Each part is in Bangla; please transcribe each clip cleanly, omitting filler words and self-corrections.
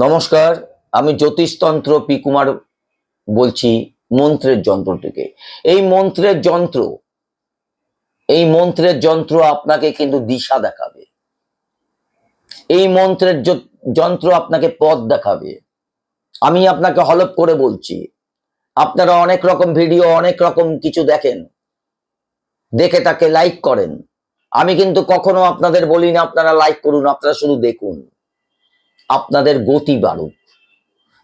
নমস্কার, আমি জ্যোতিষতন্ত্র পি কুমার বলছি মন্ত্রের যন্ত্র থেকে। এই মন্ত্রের যন্ত্র এই মন্ত্রের যন্ত্র আপনাকে কিন্তু দিশা দেখাবে। এই মন্ত্রের যন্ত্র আপনাকে পথ দেখাবে। আমি আপনাকে হলপ করে বলছি, আপনারা অনেক রকম ভিডিও অনেক রকম কিছু দেখেন, দেখে তাকে লাইক করেন। আমি কিন্তু কখনো আপনাদের বলি না আপনারা লাইক করুন, আপনারা শুধু দেখুন, আপনাদের গতি বাড়ুক।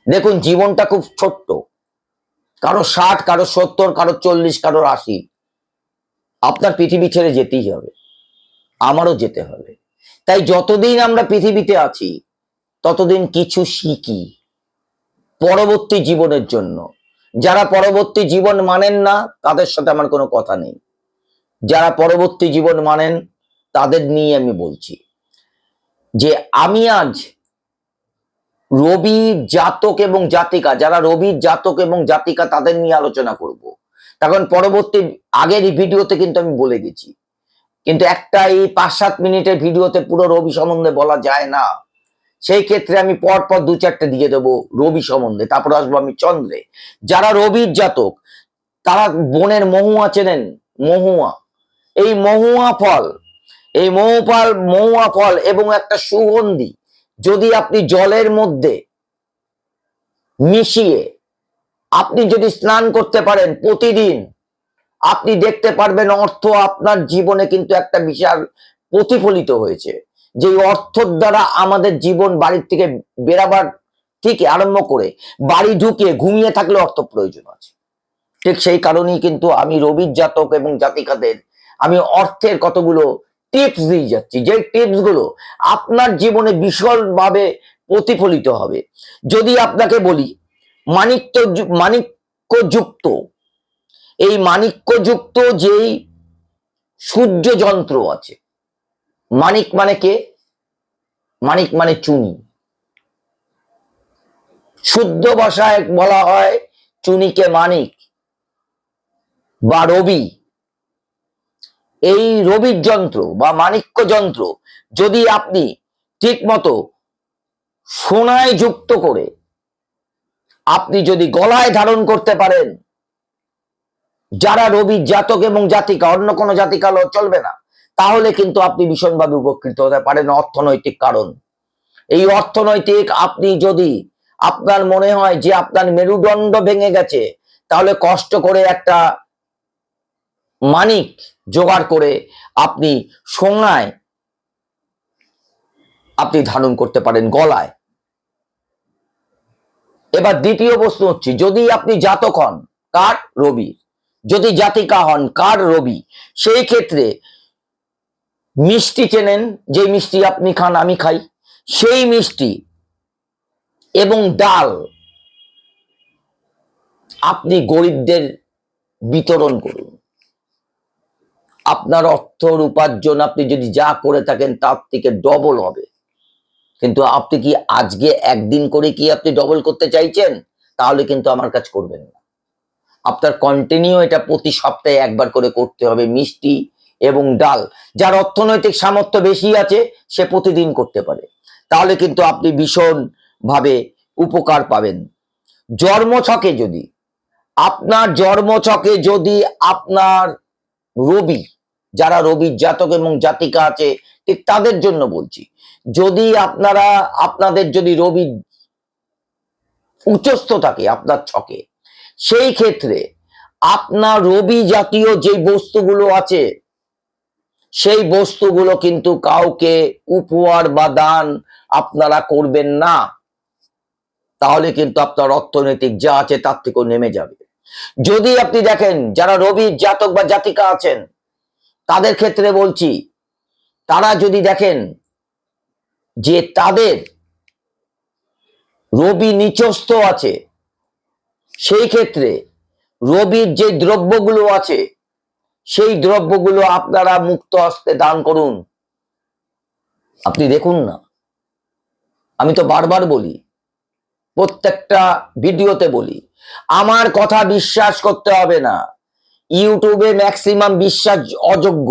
দেখুন, জীবনটা খুব ছোট্ট, কারো 60, কারো 70, কারো 40, কারো 80। আপনার পৃথিবী ছেড়ে যেতেই হবে, আমারও যেতে হবে। তাই যতদিন আমরা পৃথিবীতে আছি ততদিন কিছু শিখি পরবর্তী জীবনের জন্য। যারা পরবর্তী জীবন মানেন না তাদের সাথে আমার কোনো কথা নেই, যারা পরবর্তী জীবন মানেন তাদের নিয়ে আমি বলছি যে আমি আজ রবির জাতক এবং জাতিকা, যারা রবির জাতক এবং জাতিকা তাদের নিয়ে আলোচনা করব। তখন পরবর্তী আগের ভিডিওতে কিন্তু আমি বলে গেছি, কিন্তু একটা এই 5-7 মিনিটের ভিডিওতে পুরো রবি সম্বন্ধে বলা যায় না। সেই ক্ষেত্রে আমি পরপর 2-4টে দিয়ে দেবো রবি সম্বন্ধে, তারপর আসবো আমি চন্দ্রে। যারা রবির জাতক তারা বনের মহুয়া চেনেন? মহুয়া, এই মহুয়া ফল, এই মহুয়া ফল এবং একটা সুগন্ধি যদি আপনি জলের মধ্যে মিশিয়ে আপনি যদি স্নান করতে পারেন প্রতিদিন, আপনি দেখতে পারবেন অর্থ আপনার জীবনে কিন্তু একটা বিশাল প্রতিফলিত হয়েছে। যে অর্থের দ্বারা আমাদের জীবন বাড়ির থেকে বেরাবার থেকে আরম্ভ করে বাড়ি ঢুকে ঘুমিয়ে থাকলে অর্থ প্রয়োজন আছে। ঠিক সেই কারণেই কিন্তু আমি রবির জাতক এবং জাতিকাদের আমি অর্থের কতগুলো টিপস দিয়ে যাচ্ছি, যে টিপস গুলো আপনার জীবনে বিশালভাবে প্রতিফলিত হবে। যদি আপনাকে বলি মাণিক্যযুক্ত, এই মাণিক্যযুক্ত যেই সূর্য যন্ত্র আছে, মানিক মানে কে? মানিক মানে চুনি। শুদ্ধ ভাষায় বলা হয় চুনিকে মানিক বা রবি। এই রবির যন্ত্র বা মাণিক্য যন্ত্র যদি আপনি ঠিক মতো সোনায় যুক্ত করে আপনি যদি গলায় ধারণ করতে পারেন, যারা রবির জাতক এবং জাতিকা, অন্য কোনো জাতিকা চলবে না, তাহলে কিন্তু আপনি ভীষণভাবে উপকৃত হতে পারেন। অর্থনৈতিক কারণ, এই অর্থনৈতিক, আপনি যদি আপনার মনে হয় যে আপনার মেরুদণ্ড ভেঙে গেছে, তাহলে কষ্ট করে একটা মানিক জোগাড় করে আপনি সোনায় আপনি ধারণ করতে পারেন গলায়। এবার দ্বিতীয় প্রশ্ন হচ্ছে, যদি আপনি জাতক হন কার? রবি। যদি জাতিকা হন কার? রবি। সেই ক্ষেত্রে মিষ্টি চেনেন? যে মিষ্টি আপনি খান, আমি খাই, সেই মিষ্টি এবং ডাল আপনি গরিবদের বিতরণ করুন। আপনার অর্থ উপার্জন আপনি যদি যা করে থাকেন তার থেকে ডবল হবে। কিন্তু আপনি কি আজকে একদিন করে কি আপনি ডবল করতে চাইছেন? তাহলে কিন্তু আমার কাজ করবেন না। আপনার কন্টিনিউ এটা প্রতি সপ্তাহে একবার করে করতে হবে, মিষ্টি এবং ডাল। যার অর্থনৈতিক সামর্থ্য বেশি আছে সে প্রতিদিন করতে পারে, তাহলে কিন্তু আপনি ভীষণ ভাবে উপকার পাবেন। জন্মছকে যদি আপনার রবি, যারা রবির জাতক এবং জাতিকা আছে ঠিক তাদের জন্য বলছি, যদি আপনাদের যদি রবি উচ্চস্থ থাকে আপনার ছকে, সেই ক্ষেত্রে আপনার রবি জাতীয় যে বস্তুগুলো আছে সেই বস্তুগুলো কিন্তু কাউকে উপহার বা দান আপনারা করবেন না, তাহলে কিন্তু আপনার অর্থনৈতিক যা আছে তার থেকেও নেমে যাবে। যদি আপনি দেখেন যারা রবির জাতক বা জাতিকা আছেন তাদের ক্ষেত্রে বলছি, তারা যদি দেখেন যে তাদের রবি নিচস্থ আছে, সেই ক্ষেত্রে রবির যে দ্রব্যগুলো আছে সেই দ্রব্যগুলো আপনারা মুক্ত হস্তে দান করুন। আপনি দেখুন না, আমি তো বারবার বলি, প্রত্যেকটা ভিডিওতে বলি, আমার কথা বিশ্বাস করতে হবে না। ইউটিউবে ম্যাক্সিমাম বিশ্বাস অযোগ্য,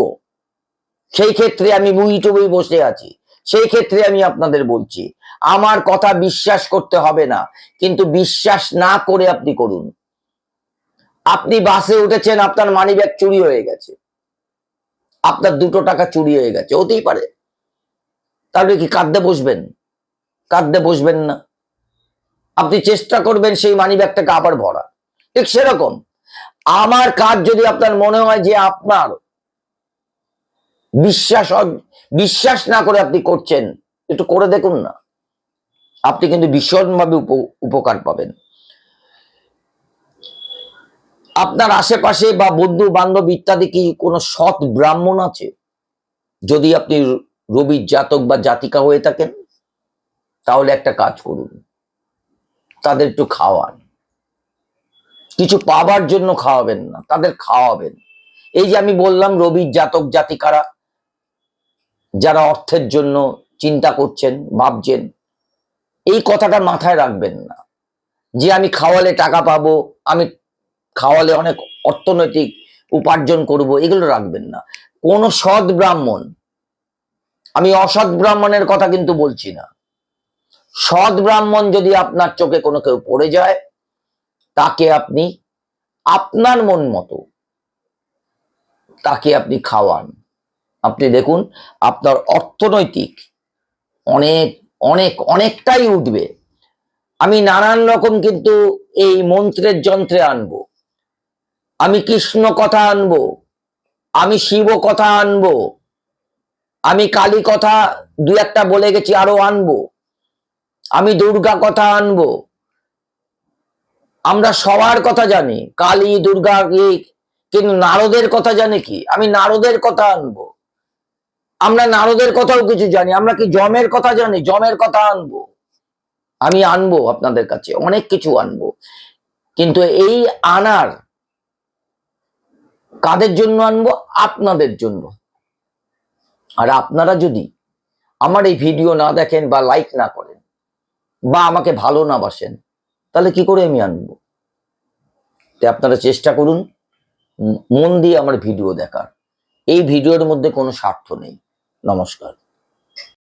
সেই ক্ষেত্রে আমি ইউটিউবেই বসে আছি, সেই ক্ষেত্রে আমি আপনাদের বলছি, আমার কথা বিশ্বাস করতে হবে না, কিন্তু বিশ্বাস না করে আপনি করুন। আপনি বাসে উঠেছেন, আপনার মানিব্যাগ চুরি হয়ে গেছে, আপনার 2 টাকা চুরি হয়ে গেছে, হতেই পারে। তাহলে কি কাঁদতে বসবেন? কাঁদতে বসবেন না। আপনি চেষ্টা করবেন সেই মানিব্যাগটাকে আবার ভরা। ঠিক সেরকম আমার কাজ যদি আপনার মনে হয় যে আপনার বিশ্বাস না করে আপনি করছেন, একটু করে দেখুন না, আপনি কিন্তু ভীষণভাবে উপকার পাবেন। আপনার আশেপাশে বা বন্ধু বান্ধব ইত্যাদি কি কোনো সৎ ব্রাহ্মণ আছে? যদি আপনি রবির জাতক বা জাতিকা হয়ে থাকেন, তাহলে একটা কাজ করুন, তাদের একটু খাওয়ান। কিছু পাবার জন্য খাওয়াবেন না, তাদের খাওয়াবেন। এই যে আমি বললাম রবির জাতক জাতিকারা যারা অর্থের জন্য চিন্তা করছেন, ভাবছেন, এই কথাটা মাথায় রাখবেন না যে আমি খাওয়ালে টাকা পাবো, আমি খাওয়ালে অনেক অর্থনৈতিক উপার্জন করব, এগুলো রাখবেন না। কোন সৎ ব্রাহ্মণ, আমি অসৎ ব্রাহ্মণের কথা কিন্তু বলছি না, সৎ ব্রাহ্মণ যদি আপনার চোখে কোনো কেউ পড়ে যায়, তাকে আপনি আপনার মন মতো তাকে আপনি খাওয়ান। আপনি দেখুন আপনার অর্থনৈতিক অনেক অনেকটাই উঠবে। আমি নানান রকম কিন্তু এই মন্ত্রের যন্ত্রে আনবো, আমি কৃষ্ণ কথা আনবো, আমি শিব কথা আনবো, আমি কালী কথা 2-1টা বলে গেছি, আরো আনবো, আমি দুর্গা কথা আনবো। আমরা সবার কথা জানি, কালী দুর্গা, কিন্তু নারদের কথা জানি কি? আমি নারদের কথা আনবো। আমরা নারদের কথাও কিছু জানি, আমরা কি যমের কথা জানি? যমের কথা আনবো, আমি আনবো আপনাদের কাছে, অনেক কিছু আনবো। কিন্তু এই আনার কাদের জন্য আনবো? আপনাদের জন্য। আর আপনারা যদি আমার এই ভিডিও না দেখেন বা লাইক না করেন বা আমাকে ভালো না বাসেন, তাহলে কি করে আমি আনবো? তাই আপনারা চেষ্টা করুন মন দিয়ে আমার ভিডিও দেখার। এই ভিডিওর মধ্যে কোনো স্বার্থ নেই। নমস্কার।